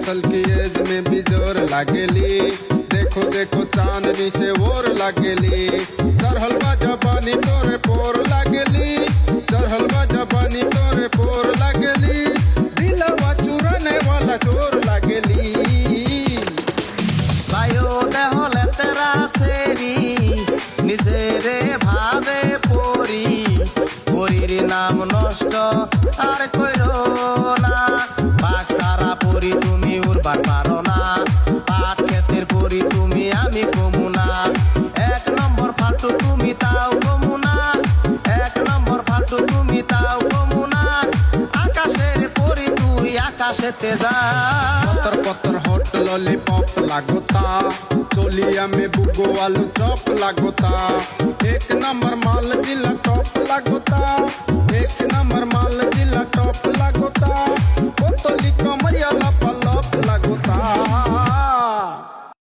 साल की एज में भी जोर लागेली। देखो देखो चांदनी से और लागेली। चढ़ल बा जवानी तोरे पोर लागेली। चढ़ल बा जवानी तोरे पोर लागेली। दिलवा चुराने वाला चोर लागेली। बायो देहले तेरा सेरी निजेरे भावे परी परीर नाम नष्ट আর কইরো না। বাঘ সারা পরি তুমি উড়বার পারো না। পাট ক্ষেতের পরি তুমি আমি কমু না। এক নম্বর ফালতু তুমি তাও কমু না। এক নম্বর ফালতু তুমি তাও কমু না। আকাশের পরি তুই আকাশেতে যা। पत्थर पत्थर हॉट लॉलीपॉप लागोता। चोलिया में बुगो आलू चॉप लागोता। एक नंबर माल जिला टॉप लागोता।